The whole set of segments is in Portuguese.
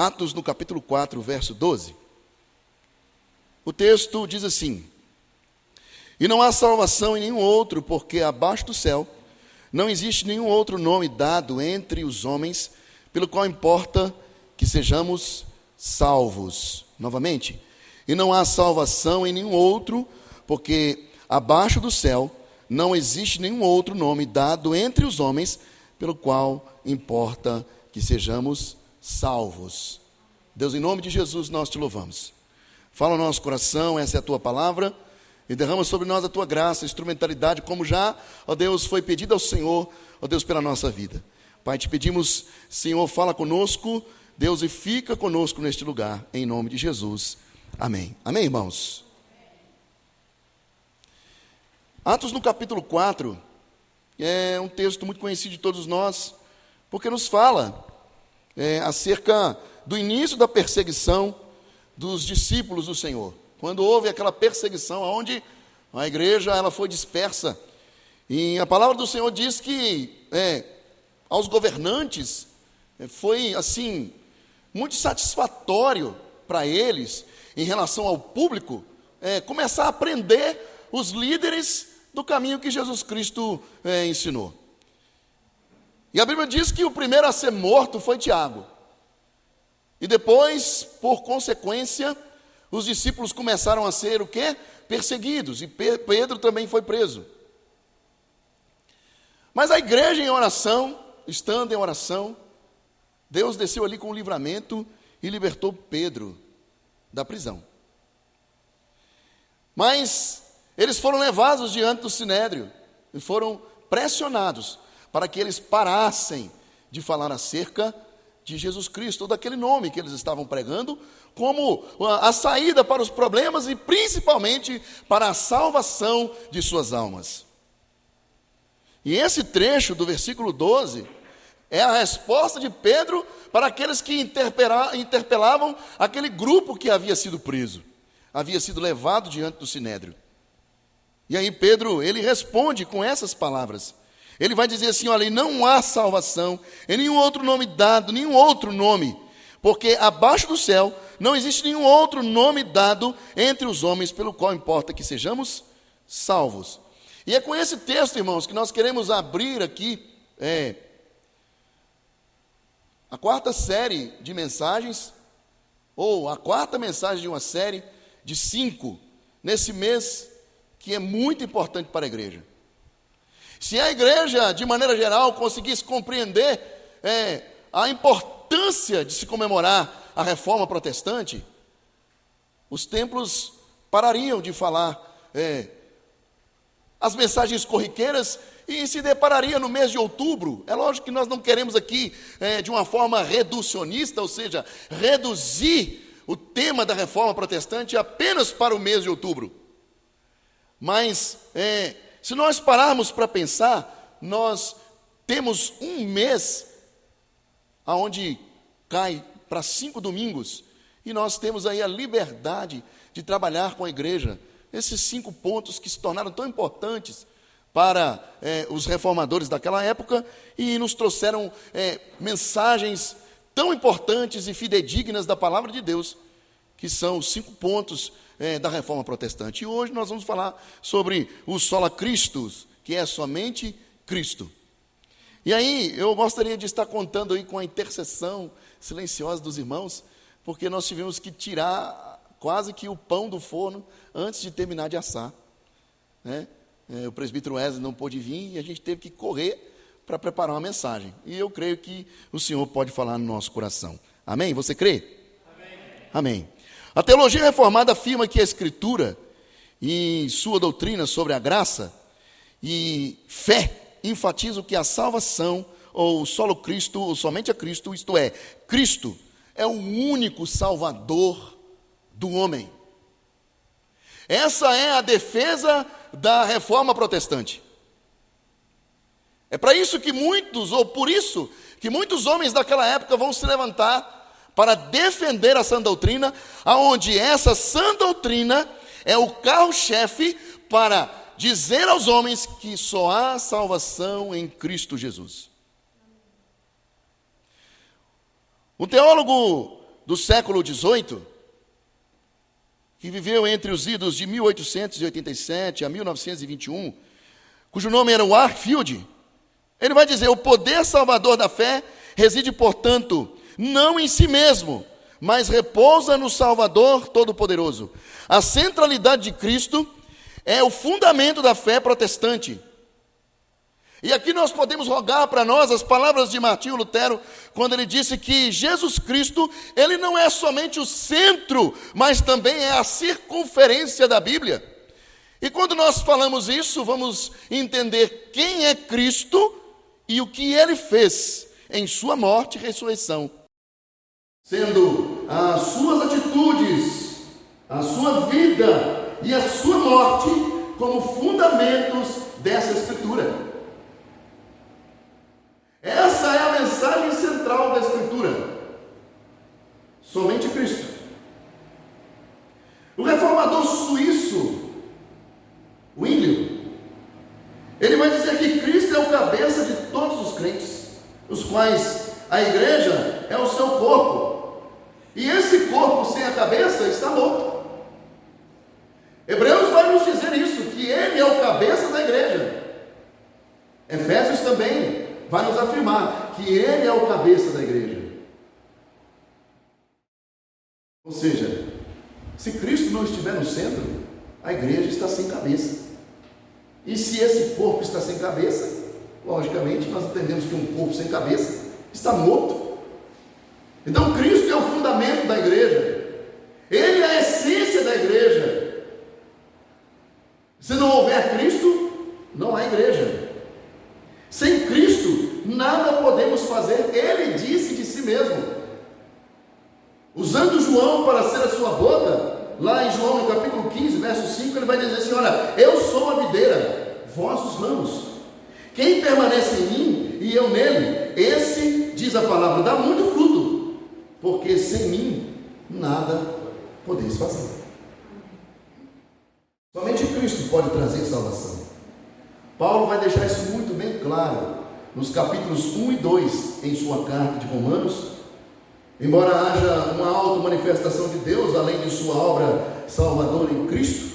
Atos, no capítulo 4, verso 12. O texto diz assim: E não há salvação em nenhum outro, porque abaixo do céu não existe nenhum outro nome dado entre os homens, pelo qual importa que sejamos salvos. Novamente, e não há salvação em nenhum outro, porque abaixo do céu não existe nenhum outro nome dado entre os homens, pelo qual importa que sejamos salvos. Deus, em nome de Jesus, nós te louvamos. Fala no nosso coração, essa é a tua palavra, e derrama sobre nós a tua graça, instrumentalidade, como já, ó Deus, foi pedido ao Senhor, ó Deus, pela nossa vida. Pai, te pedimos, Senhor, fala conosco, Deus, e fica conosco neste lugar, em nome de Jesus. Amém. Amém, irmãos? Atos, no capítulo 4, é um texto muito conhecido de todos nós, porque nos fala acerca do início da perseguição dos discípulos do Senhor. Quando houve aquela perseguição, onde a igreja ela foi dispersa. E a palavra do Senhor diz que aos governantes foi assim muito satisfatório para eles, em relação ao público, começar a aprender os líderes do caminho que Jesus Cristo ensinou. E a Bíblia diz que o primeiro a ser morto foi Tiago. E depois, por consequência, os discípulos começaram a ser o quê? Perseguidos. E Pedro também foi preso. Mas a igreja em oração, estando em oração, Deus desceu ali com o livramento e libertou Pedro da prisão. Mas eles foram levados diante do Sinédrio e foram pressionados para que eles parassem de falar acerca de Jesus Cristo, ou daquele nome que eles estavam pregando, como a saída para os problemas e principalmente para a salvação de suas almas. E esse trecho do versículo 12 é a resposta de Pedro para aqueles que interpelavam aquele grupo que havia sido preso, havia sido levado diante do Sinédrio. E aí Pedro, ele responde com essas palavras. Ele vai dizer assim, olha, não há salvação em nenhum outro nome dado, nenhum outro nome, porque abaixo do céu não existe nenhum outro nome dado entre os homens, pelo qual importa que sejamos salvos. E é com esse texto, irmãos, que nós queremos abrir aqui a quarta série de mensagens, ou a quarta mensagem de uma série de 5, nesse mês que é muito importante para a igreja. Se a igreja, de maneira geral, conseguisse compreender a importância de se comemorar a reforma protestante, os templos parariam de falar as mensagens corriqueiras e se depararia no mês de outubro. É lógico que nós não queremos aqui, de uma forma reducionista, ou seja, reduzir o tema da reforma protestante apenas para o mês de outubro. Mas, se nós pararmos para pensar, nós temos um mês onde cai para 5 domingos, e nós temos aí a liberdade de trabalhar com a igreja, esses 5 pontos que se tornaram tão importantes para os reformadores daquela época, e nos trouxeram mensagens tão importantes e fidedignas da palavra de Deus, que são os 5 pontos da reforma protestante. E hoje nós vamos falar sobre o sola Christus, que é somente Cristo. E aí eu gostaria de estar contando aí com a intercessão silenciosa dos irmãos, porque nós tivemos que tirar quase que o pão do forno antes de terminar de assar, né? O presbítero Wesley não pôde vir e a gente teve que correr para preparar uma mensagem. E eu creio que o Senhor pode falar no nosso coração. Amém? Você crê? Amém. Amém. A teologia reformada afirma que a Escritura, em sua doutrina sobre a graça e fé, enfatiza que a salvação, ou solo Cristo, ou somente a Cristo, isto é, Cristo é o único Salvador do homem. Essa é a defesa da reforma protestante. É para isso que muitos, ou por isso, que muitos homens daquela época vão se levantar para defender a sã doutrina, aonde essa sã doutrina é o carro-chefe para dizer aos homens que só há salvação em Cristo Jesus. O teólogo do século XVIII, que viveu entre os idos de 1887 a 1921, cujo nome era Warfield, ele vai dizer: o poder salvador da fé reside, portanto, não em si mesmo, mas repousa no Salvador Todo-Poderoso. A centralidade de Cristo é o fundamento da fé protestante. E aqui nós podemos rogar para nós as palavras de Martinho Lutero, quando ele disse que Jesus Cristo, ele não é somente o centro, mas também é a circunferência da Bíblia. E quando nós falamos isso, vamos entender quem é Cristo e o que ele fez em sua morte e ressurreição, sendo as suas atitudes, a sua vida e a sua morte como fundamentos dessa Escritura. Essa é a mensagem central da Escritura. Somente Cristo. O reformador suíço, Zwingli, ele vai dizer que Cristo é o cabeça de todos os crentes, os quais a igreja é o seu corpo. E esse corpo sem a cabeça está morto. Hebreus vai nos dizer isso, que ele é o cabeça da igreja. Efésios também vai nos afirmar que ele é o cabeça da igreja. Ou seja, se Cristo não estiver no centro, a igreja está sem cabeça. E se esse corpo está sem cabeça, logicamente nós entendemos que um corpo sem cabeça está morto. Então Cristo é o fundamento da igreja. Ele é a essência da igreja. Se não houver Cristo, não há igreja. Sem Cristo, nada podemos fazer. Ele disse de si mesmo, usando João para ser a sua boca, lá em João no capítulo 15, verso 5, ele vai dizer assim: olha, eu sou a videira, vós os ramos. Quem permanece em mim e eu nele, esse, diz a palavra, dá muito fruto, porque sem mim nada podeis fazer. Somente Cristo pode trazer salvação. Paulo vai deixar isso muito bem claro nos capítulos 1 e 2 em sua carta de Romanos. Embora haja uma auto-manifestação de Deus, além de sua obra salvadora em Cristo,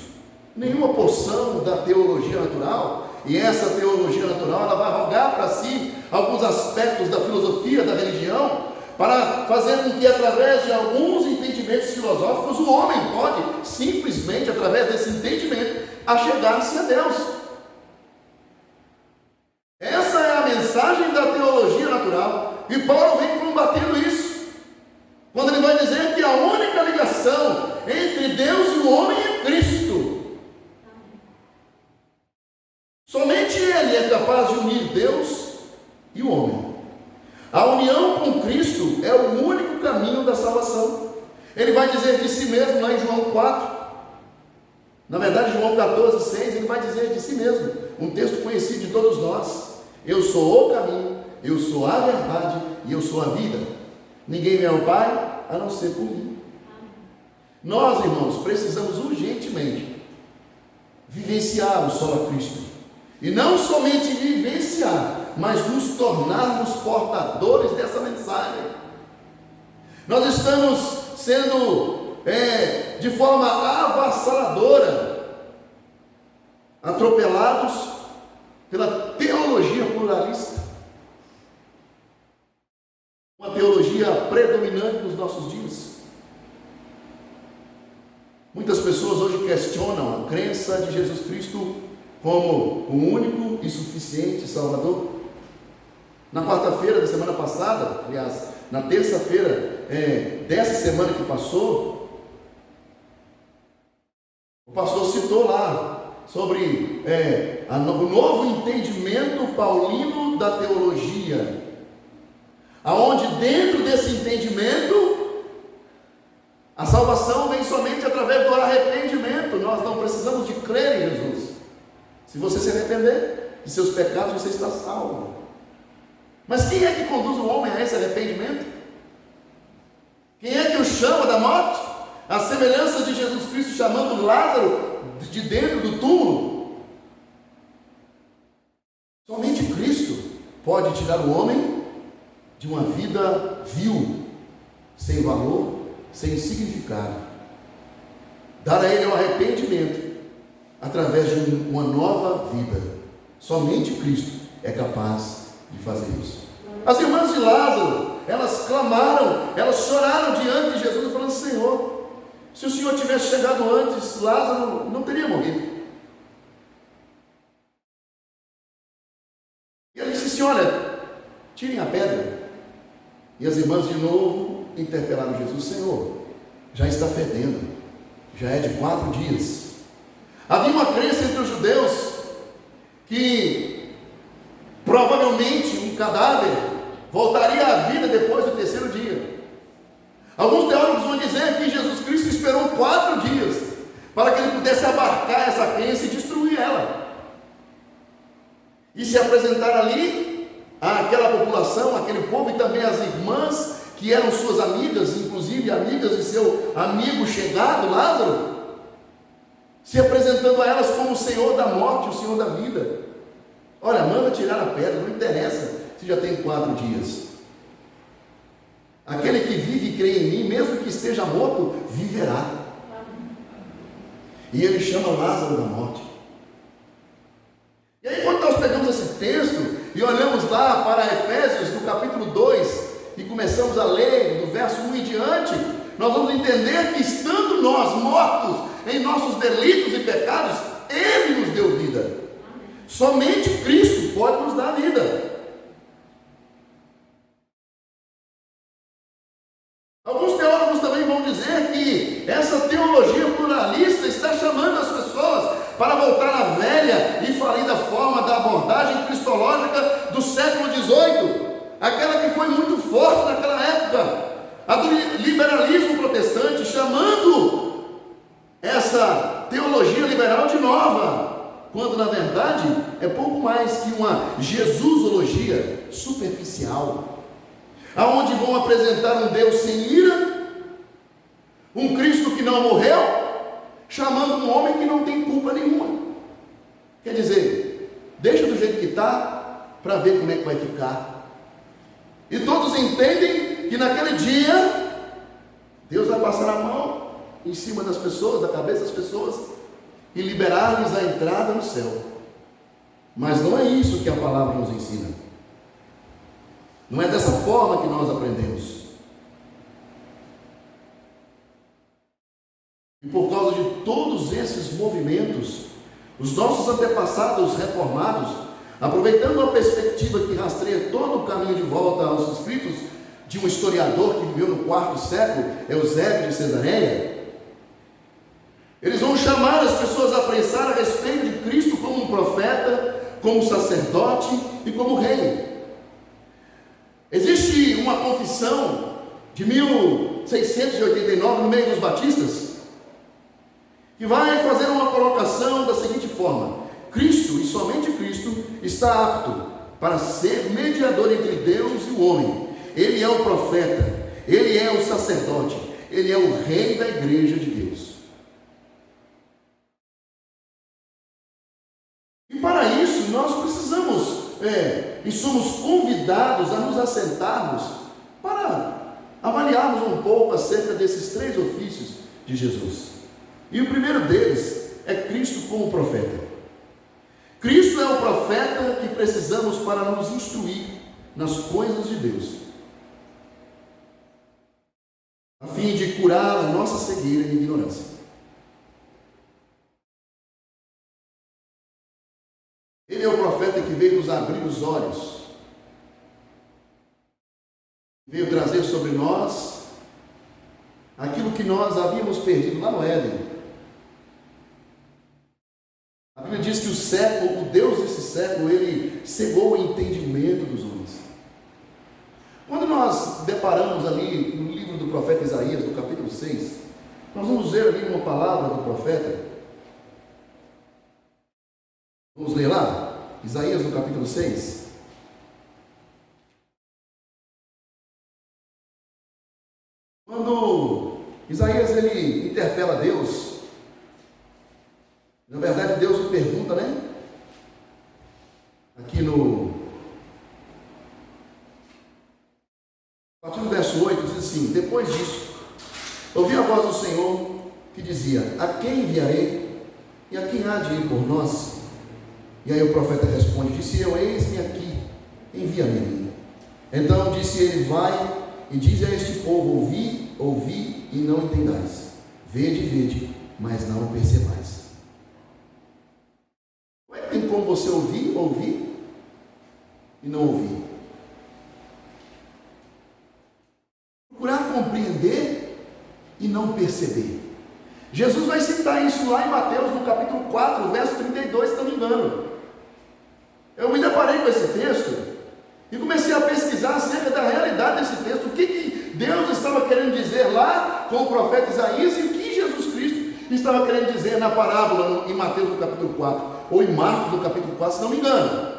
nenhuma porção da teologia natural, e essa teologia natural ela vai rogar para si alguns aspectos da filosofia, da religião, para fazer com que através de alguns entendimentos filosóficos o homem pode simplesmente, através desse entendimento, achegar-se a Deus. Essa é a mensagem da teologia natural, e Paulo vem combatendo isso, quando ele vai dizer que a única ligação entre Deus e o homem é Cristo. Somente Ele é capaz de unir Deus e o homem. A união com Cristo é o único caminho da salvação. Ele vai dizer de si mesmo lá em João 4, na verdade João 14, 6, ele vai dizer de si mesmo, um texto conhecido de todos nós: eu sou o caminho, eu sou a verdade e eu sou a vida. Ninguém vem ao Pai a não ser por mim. Nós, irmãos, precisamos urgentemente vivenciar o solo Cristo, e não somente vivenciar, mas nos tornarmos portadores dessa mensagem. Nós estamos sendo de forma avassaladora atropelados pela teologia pluralista, uma teologia predominante nos nossos dias. Muitas pessoas hoje questionam a crença de Jesus Cristo como o único e suficiente Salvador. Na quarta-feira da semana passada, aliás, na terça-feira dessa semana que passou, o pastor citou lá sobre o novo entendimento paulino da teologia, aonde dentro desse entendimento a salvação vem somente através do arrependimento. Nós não precisamos de crer em Jesus. Se você se arrepender de seus pecados, você está salvo. Mas quem é que conduz o homem a esse arrependimento? Quem é que o chama da morte? A semelhança de Jesus Cristo chamando Lázaro de dentro do túmulo. Somente Cristo pode tirar o homem de uma vida vil, sem valor, sem significado. Dar a ele o arrependimento através de uma nova vida. Somente Cristo é capaz de fazer isso. As irmãs de Lázaro, elas clamaram, elas choraram diante de Jesus, falando: Senhor, se o Senhor tivesse chegado antes, Lázaro não teria morrido. E ele disse assim: olha, tirem a pedra. E as irmãs de novo interpelaram Jesus: Senhor, já está fedendo, já é de 4 dias. Havia uma crença entre os judeus que provavelmente um cadáver voltaria à vida depois do 3º dia. Alguns teólogos vão dizer que Jesus Cristo esperou 4 dias para que ele pudesse abarcar essa crença e destruir ela, e se apresentar ali àquela população, àquele povo, e também às irmãs que eram suas amigas, inclusive amigas de seu amigo chegado, Lázaro, se apresentando a elas como o Senhor da morte, o Senhor da vida. Olha, manda tirar a pedra, não interessa se já tem 4 dias. Aquele que vive e crê em mim, mesmo que esteja morto, viverá. E ele chama Lázaro da morte. E aí, quando nós pegamos esse texto e olhamos lá para Efésios, no capítulo 2, e começamos a ler do verso 1 em diante, nós vamos entender que, estando nós mortos em nossos delitos e pecados, ele nos deu vida. Somente Cristo pode nos dar vida. Alguns teólogos também vão dizer que essa teologia pluralista está chamando as pessoas para voltar à velha e falida forma da abordagem cristológica do século XVIII, aquela que foi muito forte naquela época, a do liberalismo protestante, chamando essa teologia liberal de nova, quando na verdade é pouco mais que uma Jesusologia superficial, aonde vão apresentar um Deus sem ira, um Cristo que não morreu, chamando um homem que não tem culpa nenhuma. Quer dizer, deixa do jeito que está, para ver como é que vai ficar. E todos entendem que naquele dia Deus vai passar a mão em cima das pessoas, da cabeça das pessoas, e liberar-lhes a entrada no céu. Mas não é isso que a palavra nos ensina. Não é dessa forma que nós aprendemos. E por causa de todos esses movimentos, os nossos antepassados reformados, aproveitando a perspectiva que rastreia todo o caminho de volta aos escritos de um historiador que viveu no 4º século, Eusébio de Cesareia, eles vão chamar as pessoas a pensar a respeito de Cristo como um profeta, como sacerdote e como rei. Existe uma confissão de 1689 no meio dos batistas, que vai fazer uma colocação da seguinte forma: Cristo, e somente Cristo, está apto para ser mediador entre Deus e o homem. Ele é o profeta, ele é o sacerdote, ele é o rei da igreja de Deus. E para isso nós precisamos, e somos convidados a nos assentarmos para avaliarmos um pouco acerca desses 3 ofícios de Jesus. E o primeiro deles é Cristo como profeta. Cristo é o profeta que precisamos para nos instruir nas coisas de Deus, a fim de curar a nossa cegueira e ignorância. Ele é o profeta que veio nos abrir os olhos, veio trazer sobre nós aquilo que nós havíamos perdido lá no Éden. A Bíblia diz que o Deus desse século, ele cegou o entendimento dos homens. Quando nós deparamos ali no livro do profeta Isaías, no capítulo 6, nós vamos ver ali uma palavra do profeta. Vamos ler lá? Isaías no capítulo 6. Quando Isaías ele interpela Deus, na verdade Deus lhe pergunta, né? Aqui a partir do verso 8 diz assim: depois disso, dizia: a quem enviarei? E a quem há de ir por nós? E aí o profeta responde: disse eu, eis-me aqui, envia-me. Então disse ele: vai e diz a este povo: ouvi, ouvi e não entendais, vede, vede, mas não percebais. Tem como você ouvir, ouvir e não ouvir? Procurar compreender e não perceber. Jesus vai citar isso lá em Mateus, no capítulo 4, verso 32, se não me engano. Eu me deparei com esse texto e comecei a pesquisar acerca da realidade desse texto, o que Deus estava querendo dizer lá com o profeta Isaías e o que Jesus Cristo estava querendo dizer na parábola em Mateus no capítulo 4, ou em Marcos no capítulo 4, se não me engano.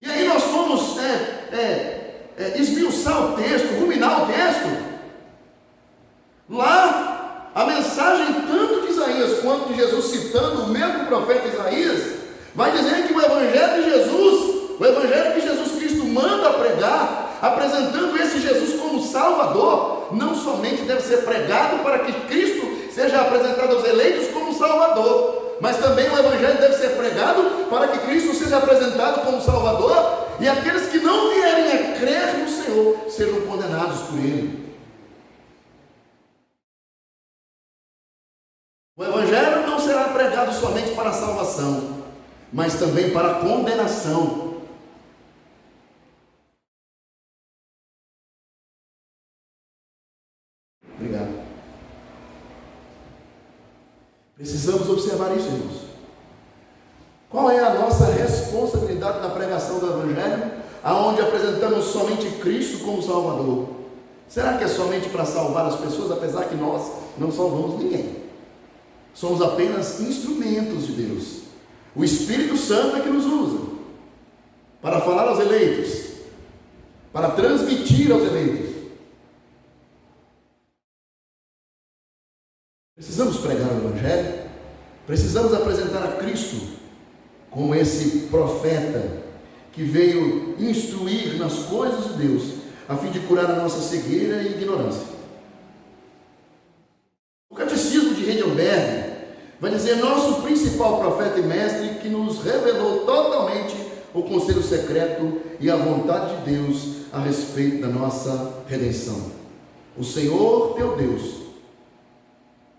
E aí nós fomos esmiuçar o texto, ruminar o texto. Lá, a mensagem tanto de Isaías quanto de Jesus, citando o mesmo profeta Isaías, vai dizer que o Evangelho de Jesus, o Evangelho que Jesus Cristo manda pregar, apresentando esse Jesus como Salvador, não somente deve ser pregado para que Cristo seja apresentado aos eleitos como Salvador, mas também o Evangelho deve ser pregado para que Cristo seja apresentado como Salvador, e aqueles que não vierem a crer no Senhor sejam condenados por Ele. O Evangelho não será pregado somente para a salvação, mas também para a condenação. Obrigado. Precisamos observar isso, irmãos. Qual é a nossa responsabilidade na pregação do Evangelho, aonde apresentamos somente Cristo como Salvador? Será que é somente para salvar as pessoas, apesar que nós não salvamos ninguém? Somos apenas instrumentos de Deus. O Espírito Santo é que nos usa para falar aos eleitos, para transmitir aos eleitos. Precisamos pregar o Evangelho, precisamos apresentar a Cristo como esse profeta que veio instruir nas coisas de Deus, a fim de curar a nossa cegueira e ignorância. O Catecismo de Heidelberg vai dizer: nosso principal profeta e mestre, que nos revelou totalmente o conselho secreto e a vontade de Deus a respeito da nossa redenção. O Senhor teu Deus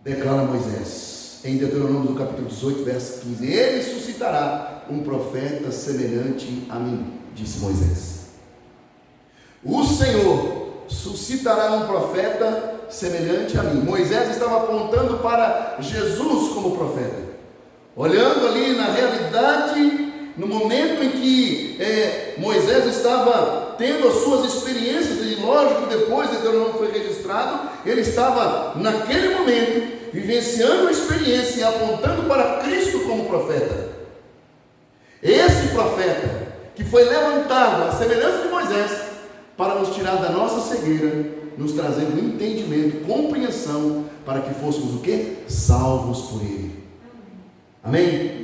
declara a Moisés, em Deuteronômio do capítulo 18, verso 15: ele suscitará um profeta semelhante a mim, disse Moisés. O Senhor suscitará um profeta semelhante a mim. Moisés estava apontando para Jesus como profeta, olhando ali na realidade, no momento em que Moisés estava tendo as suas experiências, e lógico, depois de Deuteronômio foi registrado, ele estava naquele momento vivenciando a experiência e apontando para Cristo como profeta. Esse profeta que foi levantado à semelhança de Moisés para nos tirar da nossa cegueira, nos trazendo entendimento, compreensão, para que fôssemos o quê? Salvos por Ele. Amém?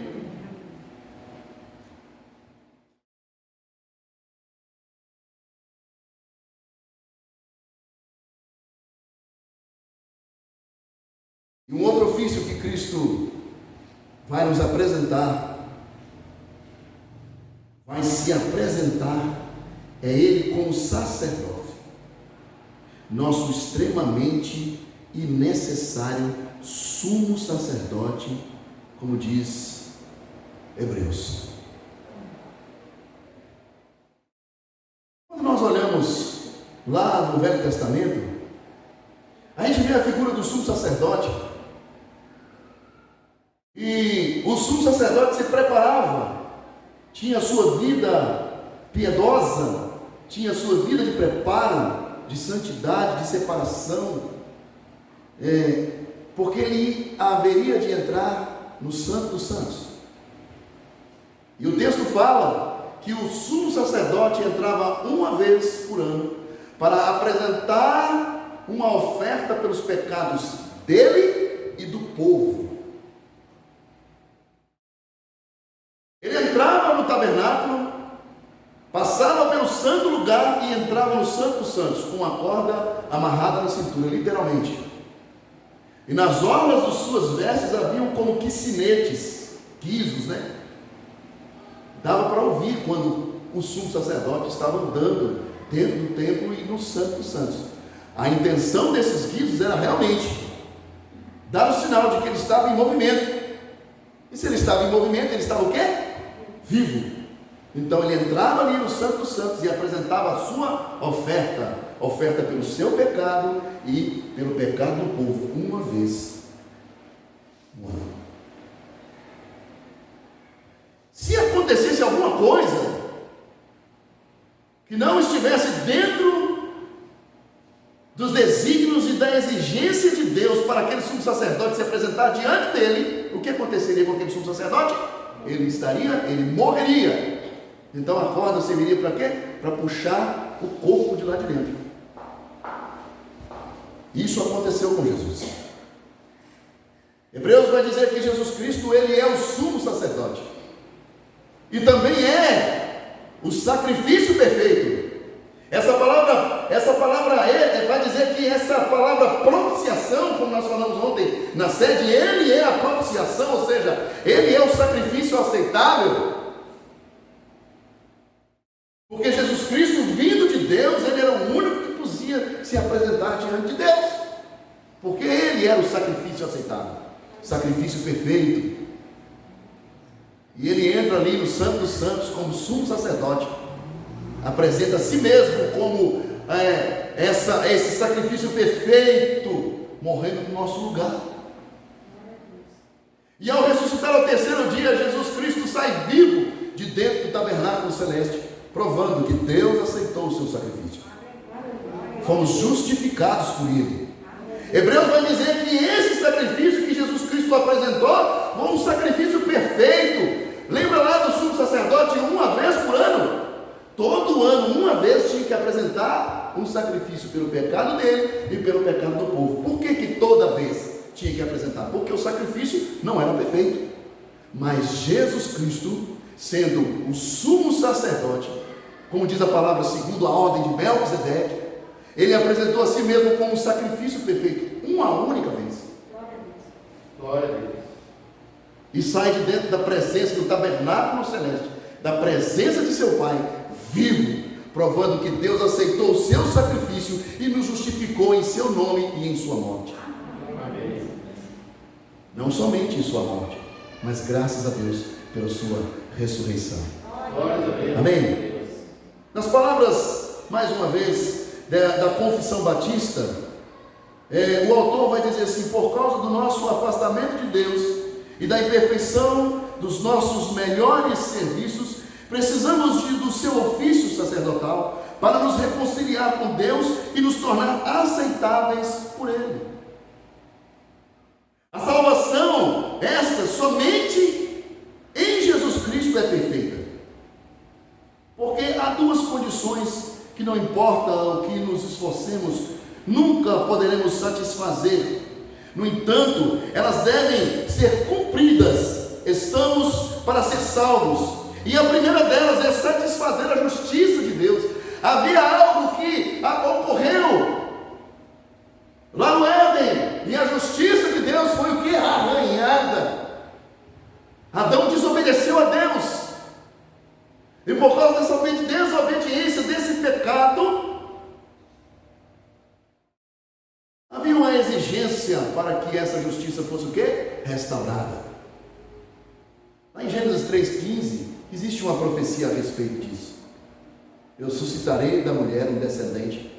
E um outro ofício que Cristo vai nos apresentar, vai se apresentar, é Ele como sacerdote, nosso extremamente e necessário sumo sacerdote, como diz Hebreus. Quando nós olhamos lá no Velho Testamento, a gente vê a figura do sumo sacerdote, e o sumo sacerdote se preparava, tinha a sua vida piedosa, tinha a sua vida de preparo, de santidade, de separação, porque ele haveria de entrar no Santo dos Santos. E o texto fala que o sumo sacerdote entrava uma vez por ano para apresentar uma oferta pelos pecados dele e do povo. Ele entrava no tabernáculo, passava pelo santo lugar e entrava no Santo dos Santos com uma corda amarrada na cintura, literalmente. E nas orlas de suas vestes haviam como que sinetes, guizos, né? Dava para ouvir quando o sumo sacerdote estava andando dentro do templo e no Santo dos Santos. A intenção desses guizos era realmente dar o sinal de que ele estava em movimento. E se ele estava em movimento, ele estava o quê? Vivo. Então ele entrava ali no Santo dos Santos e apresentava a sua oferta pelo seu pecado e pelo pecado do povo, uma vez no ano. Se acontecesse alguma coisa que não estivesse dentro dos desígnios e da exigência de Deus para aquele sumo sacerdote se apresentar diante dele, o que aconteceria com aquele sumo sacerdote? Ele morreria. Então a corda serviria para quê? Para puxar o corpo de lá de dentro. Isso aconteceu com Jesus. Hebreus vai dizer que Jesus Cristo, ele é o sumo sacerdote. E também é o sacrifício perfeito. Essa palavra vai dizer que essa palavra propiciação, como nós falamos ontem na sede, ele é a propiciação, ou seja, ele é o sacrifício aceitável. Porque Jesus Cristo, vindo de Deus, ele era o único que podia se apresentar diante de Deus. Porque ele era o sacrifício aceitável, sacrifício perfeito. E ele entra ali no Santo dos Santos como sumo sacerdote, apresenta a si mesmo como esse sacrifício perfeito, morrendo no nosso lugar. E ao ressuscitar ao terceiro dia, Jesus Cristo sai vivo de dentro do tabernáculo celeste, provando que Deus aceitou o seu sacrifício. Fomos justificados por ele. Hebreus vai dizer que esse sacrifício que Jesus Cristo apresentou foi um sacrifício perfeito. Lembra lá do sumo sacerdote, uma vez por ano? Todo ano, uma vez, tinha que apresentar um sacrifício pelo pecado dele e pelo pecado do povo. Por que toda vez tinha que apresentar? Porque o sacrifício não era perfeito. Mas Jesus Cristo, sendo o sumo sacerdote, como diz a palavra, segundo a ordem de Melquisedeque, ele apresentou a si mesmo como um sacrifício perfeito, uma única vez. Glória a Deus. E sai de dentro da presença do tabernáculo celeste, da presença de seu Pai, vivo, provando que Deus aceitou o seu sacrifício e nos justificou em seu nome e em sua morte. Amém. Não somente em sua morte, mas graças a Deus pela sua ressurreição. Glória a Deus. Amém? Nas palavras, mais uma vez, da Confissão Batista, o autor vai dizer assim: por causa do nosso afastamento de Deus e da imperfeição dos nossos melhores serviços, precisamos do seu ofício sacerdotal para nos reconciliar com Deus e nos tornar aceitáveis por Ele. A salvação, esta somente em Jesus Cristo é perfeita. Porque há duas condições que não importa o que nos esforcemos, nunca poderemos satisfazer. No entanto, elas devem ser cumpridas. Estamos para ser salvos. E a primeira delas é satisfazer a justiça de Deus. Havia algo que ocorreu lá no Éden, e a justiça de Deus foi o que? Arranhada. Adão desobedeceu a Deus. E por causa dessa desobediência, desse pecado, havia uma exigência para que essa justiça fosse o quê? Restaurada. Lá em Gênesis 3,15, existe uma profecia a respeito disso. Eu suscitarei da mulher um descendente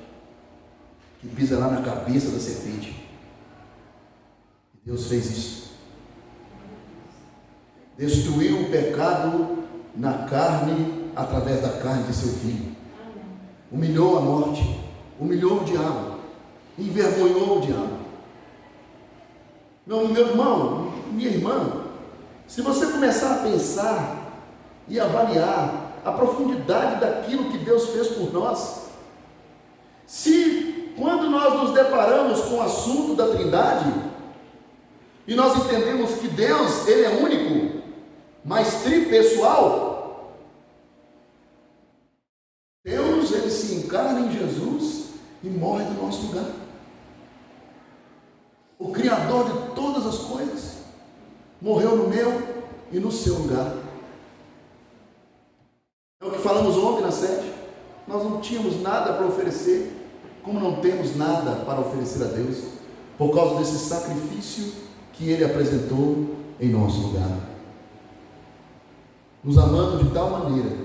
que pisará na cabeça da serpente. E Deus fez isso. Destruiu o pecado na carne, através da carne de seu filho. Humilhou a morte, humilhou o diabo, envergonhou o diabo. Meu irmão, minha irmã, se você começar a pensar e avaliar a profundidade daquilo que Deus fez por nós, se quando nós nos deparamos com o assunto da Trindade, e nós entendemos que Deus, Ele é único, mas tripessoal, Deus, Ele se encarna em Jesus e morre no nosso lugar. o Criador de todas as coisas, morreu no meu e no seu lugar. É o que falamos ontem na sede. Nós não tínhamos nada para oferecer, como não temos nada para oferecer a Deus, por causa desse sacrifício que Ele apresentou em nosso lugar, nos amando de tal maneira,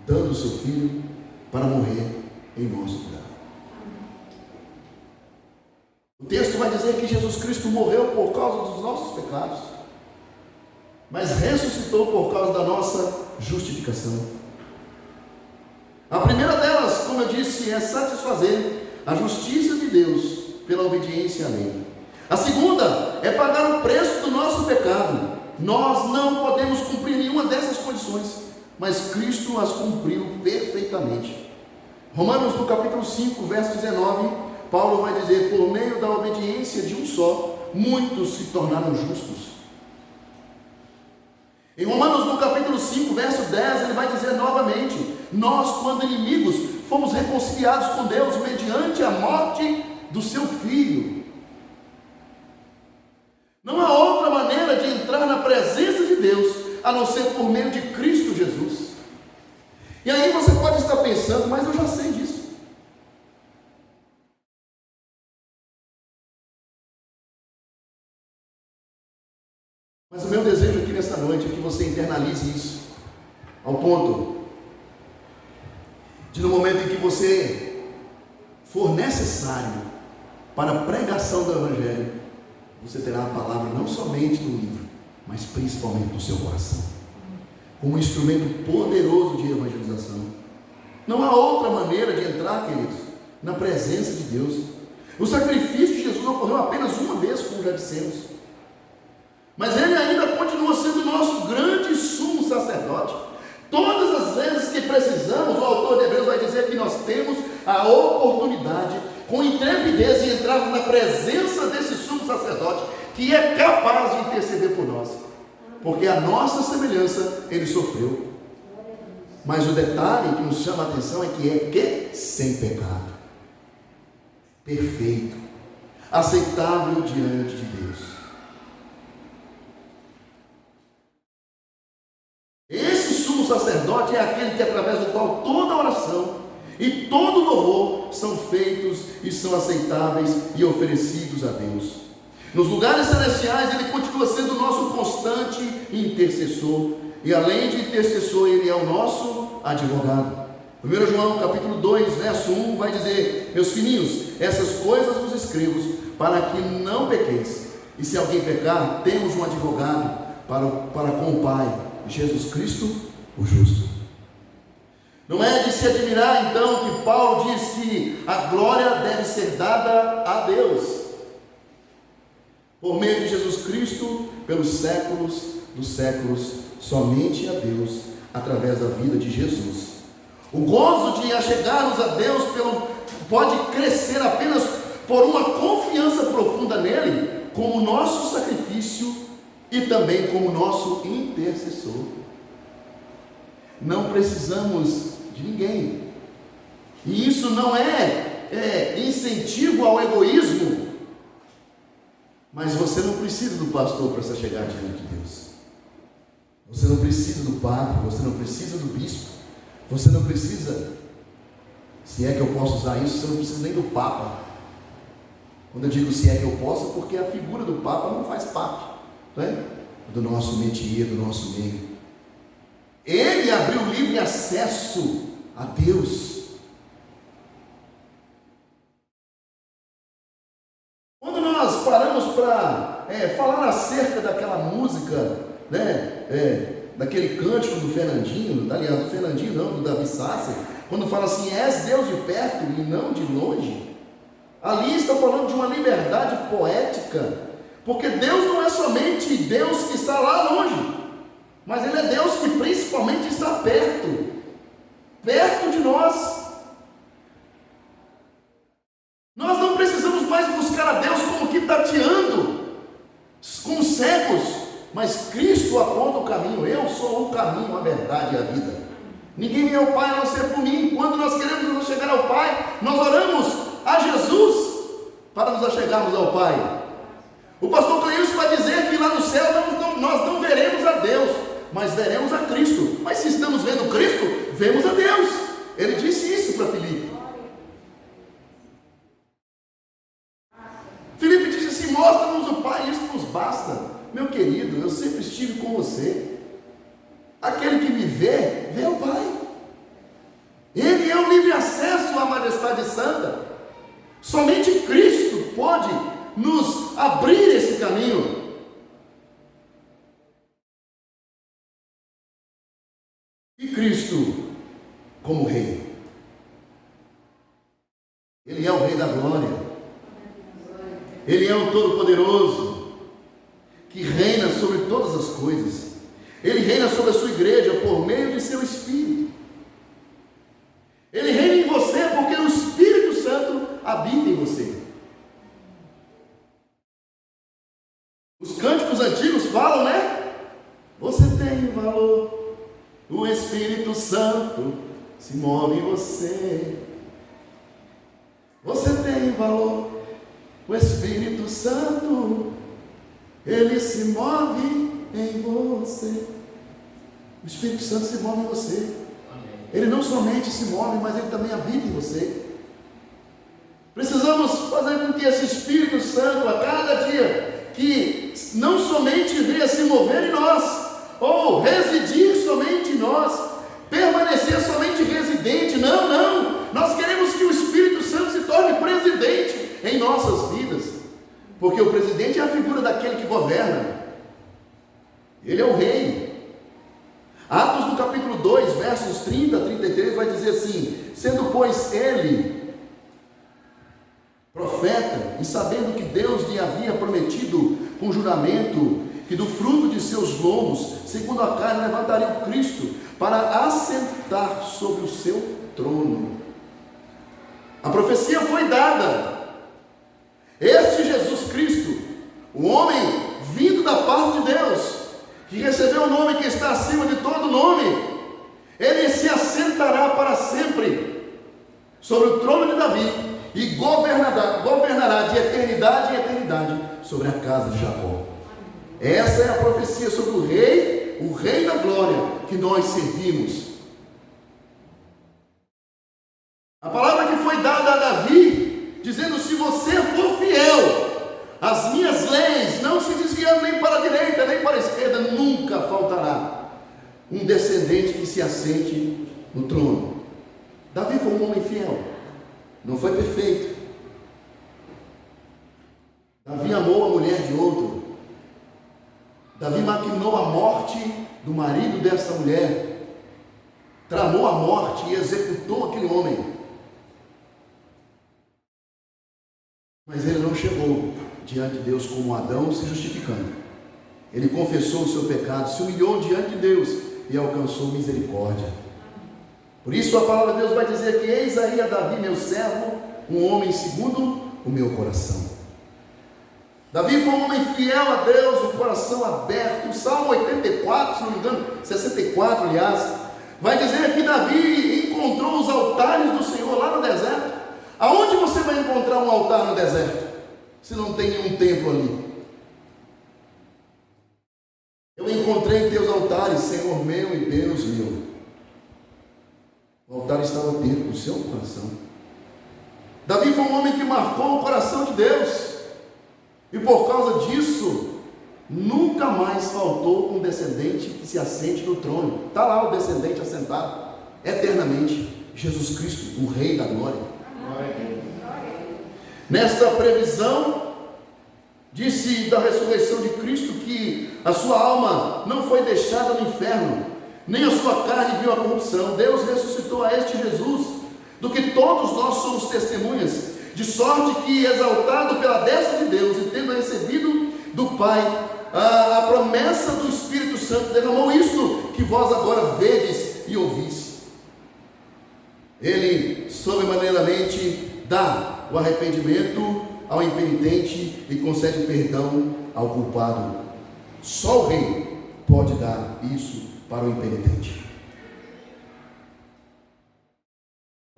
dando o seu Filho para morrer em nosso lugar. O texto vai dizer que Jesus Cristo morreu por causa dos nossos pecados, mas ressuscitou por causa da nossa justificação. A primeira delas, como eu disse, é satisfazer a justiça de Deus pela obediência à lei. A segunda é pagar o preço do nosso pecado. Nós não podemos cumprir nenhuma dessas condições, mas Cristo as cumpriu perfeitamente. Romanos, no capítulo 5, verso 19, Paulo vai dizer: por meio da obediência de um só, muitos se tornaram justos. Em Romanos, no capítulo 5, verso 10, ele vai dizer novamente: nós, quando inimigos, fomos reconciliados com Deus mediante a morte do seu Filho. Não há outra maneira de entrar na presença de Deus a não ser por meio de Cristo Jesus. E aí você pode estar pensando: mas eu já sei disso. Mas o meu desejo aqui nesta noite é que você internalize isso, ao ponto de, no momento em que você for necessário para a pregação do Evangelho, você terá a palavra não somente no livro, mas principalmente no seu coração, como um instrumento poderoso de evangelização. Não há outra maneira de entrar, queridos, na presença de Deus. O sacrifício de Jesus ocorreu apenas uma vez, como já dissemos, mas Ele ainda continua sendo nosso grande sumo sacerdote. Todas as vezes que precisamos, o autor de Hebreus vai dizer que nós temos a oportunidade, com intrepidez, de entrarmos na presença desse sumo sacerdote, que é capaz de interceder por nós, porque a nossa semelhança Ele sofreu. Mas o detalhe que nos chama a atenção é que sem pecado, perfeito, aceitável diante de Deus. Esse sumo sacerdote é aquele que, através do qual toda oração e todo louvor são feitos e são aceitáveis e oferecidos a Deus. Nos lugares celestiais Ele continua sendo o nosso constante intercessor, e além de intercessor, Ele é o nosso advogado. 1 João capítulo 2, verso 1 vai dizer: meus filhinhos, essas coisas vos escrevo para que não pequeis, e se alguém pecar, temos um advogado para com o Pai, Jesus Cristo, o justo. Não é de se admirar então que Paulo diz que a glória deve ser dada a Deus, por meio de Jesus Cristo, pelos séculos dos séculos, somente a Deus, através da vida de Jesus. O gozo de achegarmos a Deus pode crescer apenas por uma confiança profunda nele, como nosso sacrifício e também como nosso intercessor. Não precisamos de ninguém, e isso não é incentivo ao egoísmo, mas você não precisa do pastor para se chegar diante de Deus, você não precisa do padre, você não precisa do bispo, você não precisa, se é que eu posso usar isso, você não precisa nem do Papa. Quando eu digo se é que eu posso, porque a figura do Papa não faz parte, né, do nosso métier, do nosso meio. Ele abriu livre acesso a Deus. Quando nós paramos para falar acerca daquela música, daquele cântico do Fernandinho, aliás, do Fernandinho não, do Davi Sasser, quando fala assim: és Deus de perto e não de longe, ali está falando de uma liberdade poética, porque Deus não é somente Deus que está lá longe, mas Ele é Deus que principalmente está perto de nós. Nós não precisamos mais buscar a Deus como que tateando com cegos, mas Cristo aponta o caminho. Eu sou o caminho, a verdade e a vida. Ninguém vem ao Pai a não ser por mim. Quando nós queremos nos chegar ao Pai, nós oramos a Jesus para nos achegarmos ao Pai. O pastor Cleilson vai dizer que lá no céu nós não veremos a Deus, mas veremos a Cristo. Mas se estamos vendo Cristo, vemos a Deus. Ele disse isso para Filipe. Filipe disse assim: mostra-nos o Pai, isso nos basta. Meu querido, eu sempre estive com você. Aquele que me vê, vê o Pai. Ele é o livre acesso à majestade santa. Somente Cristo pode nos abrir esse caminho. E Cristo como Rei. Ele é o Rei da Glória. Ele é o Todo-Poderoso, que reina sobre todas as coisas. Ele reina sobre a sua igreja por meio de seu Espírito. Ele reina em você porque o Espírito Santo habita em você. Os cânticos antigos falam, né? Você tem valor, o Espírito Santo se move em você. Você tem valor, o Espírito Santo, ele se move em você. O Espírito Santo se move em você. Ele não somente se move, mas ele também habita em você. Precisamos fazer com que esse Espírito Santo, a cada dia, que não somente venha se mover em nós, ou residir somente em nós, permanecer somente residente. Não. Nós queremos que o Espírito Santo se torne presidente em nossas vidas, porque o presidente é a figura daquele que governa. Ele é o rei. Atos do capítulo 2, versos 30 a 33, vai dizer assim: sendo pois ele profeta, e sabendo que Deus lhe havia prometido com juramento, que do fruto de seus lombos, segundo a carne, levantaria o Cristo, para assentar sobre o seu trono. A profecia foi dada. Este Jesus Cristo, o homem vindo da parte de Deus, que recebeu o nome que está acima de todo nome, ele se assentará para sempre sobre o trono de Davi e governará de eternidade em eternidade sobre a casa de Jacó. Essa é a profecia sobre o rei da glória que nós servimos. A palavra que foi dada a Davi, dizendo: se você for fiel, as minhas leis, não se desviando nem para a direita, nem para a esquerda, nunca faltará um descendente que se assente no trono. Davi foi um homem fiel, não foi perfeito. Davi amou a mulher de outro. Davi maquinou a morte do marido dessa mulher, tramou a morte e executou aquele homem. Mas ele não chegou diante de Deus como Adão se justificando. Ele confessou o seu pecado, se humilhou diante de Deus e alcançou misericórdia. Por isso a palavra de Deus vai dizer que: eis aí a Davi, meu servo, um homem segundo o meu coração. Davi foi um homem fiel a Deus, o coração aberto. O Salmo 84, se não me engano, 64 aliás, vai dizer que Davi encontrou os altares do Senhor lá no deserto. Aonde você vai encontrar um altar no deserto, se não tem nenhum templo ali? Eu encontrei em teus altares, Senhor meu e Deus meu. O altar estava dentro do seu coração. Davi foi um homem que marcou o coração de Deus, e por causa disso, nunca mais faltou um descendente que se assente no trono. Está lá o descendente assentado eternamente, Jesus Cristo, o Rei da Glória. Nesta previsão, disse da ressurreição de Cristo que a sua alma não foi deixada no inferno, nem a sua carne viu a corrupção. Deus ressuscitou a este Jesus, do que todos nós somos testemunhas, de sorte que, exaltado pela destra de Deus e tendo recebido do Pai a promessa do Espírito Santo, derramou isto que vós agora vedes e ouvis. Ele sobremaneiramente dá o arrependimento ao impenitente e concede perdão ao culpado. Só o rei pode dar isso para o impenitente.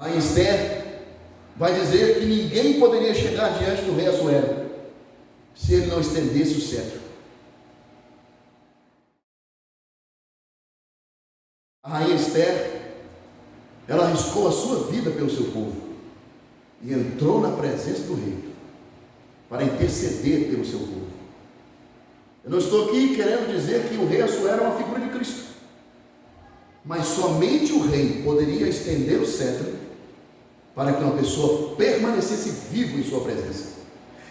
Lá em Esther vai dizer que ninguém poderia chegar diante do rei Assuero. se ele não estendesse o cetro. A rainha Esther, ela arriscou a sua vida pelo seu povo e entrou na presença do rei para interceder pelo seu povo. Eu não estou aqui querendo dizer que o rei Assuero era uma figura de Cristo, mas somente o rei poderia estender o cetro para que uma pessoa permanecesse viva em sua presença.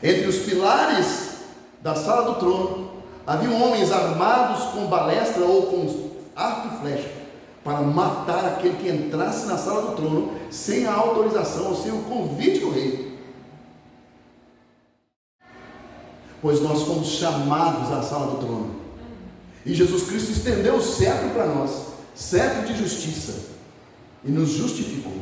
Entre os pilares da sala do trono haviam homens armados com balestra ou com arco e flecha para matar aquele que entrasse na sala do trono sem a autorização ou sem o convite do rei. Pois nós fomos chamados à sala do trono, e Jesus Cristo estendeu o cetro para nós, cetro de justiça, e nos justificou.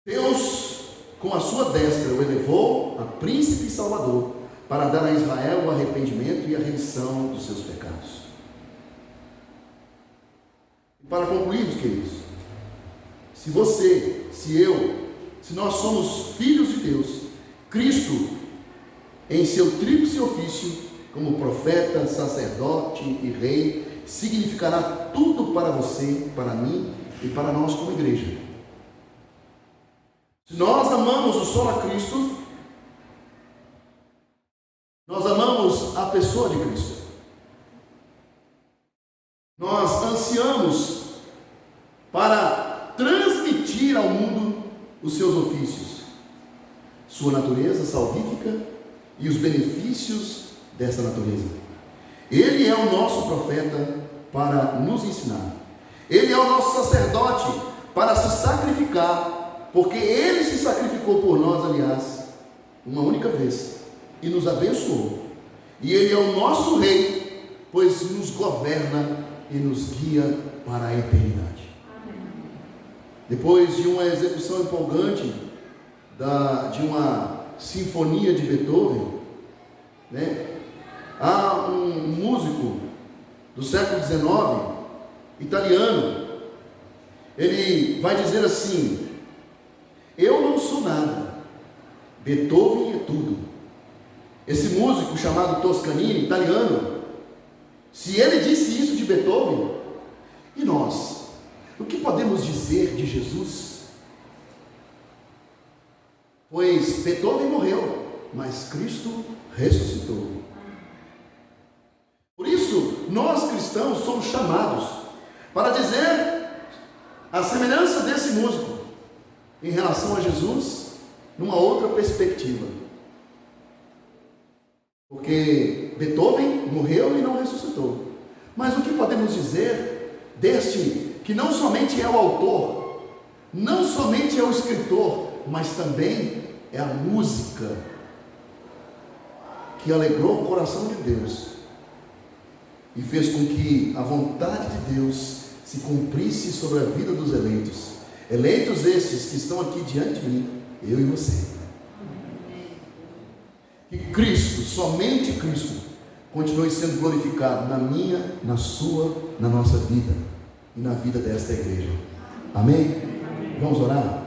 Deus, com a sua destra, o elevou a príncipe e salvador, para dar a Israel o arrependimento e a remissão dos seus pecados. E para concluirmos, queridos, se você, se eu, se nós somos filhos de Deus, Cristo, em seu tríplice ofício, como profeta, sacerdote e rei, significará tudo para você, para mim e para nós como igreja. Se nós amamos o solo a Cristo, nós amamos a pessoa de Cristo. Nós ansiamos para transmitir ao mundo os seus ofícios, sua natureza salvífica e os benefícios dessa natureza. Ele é o nosso profeta para nos ensinar. Ele é o nosso sacerdote para se sacrificar, porque ele se sacrificou por nós, aliás, uma única vez, e nos abençoou. E ele é o nosso rei, pois nos governa e nos guia para a eternidade. Depois de uma execução empolgante de uma sinfonia de Beethoven, há um músico do século XIX, italiano, ele vai dizer assim: eu não sou nada, Beethoven é tudo. Esse músico chamado Toscanini, italiano, se ele disse isso de Beethoven, e nós, o que podemos dizer de Jesus? Pois Beethoven morreu, mas Cristo ressuscitou. Por isso, nós cristãos somos chamados para dizer a semelhança desse músico em relação a Jesus numa outra perspectiva. Porque Beethoven morreu e não ressuscitou. Mas o que podemos dizer deste que não somente é o autor, não somente é o escritor, mas também é a música que alegrou o coração de Deus e fez com que a vontade de Deus se cumprisse sobre a vida dos eleitos. Eleitos estes que estão aqui diante de mim, eu e você. Que Cristo, somente Cristo, continue sendo glorificado na minha, na sua, na nossa vida e na vida desta igreja. Amém? Vamos orar?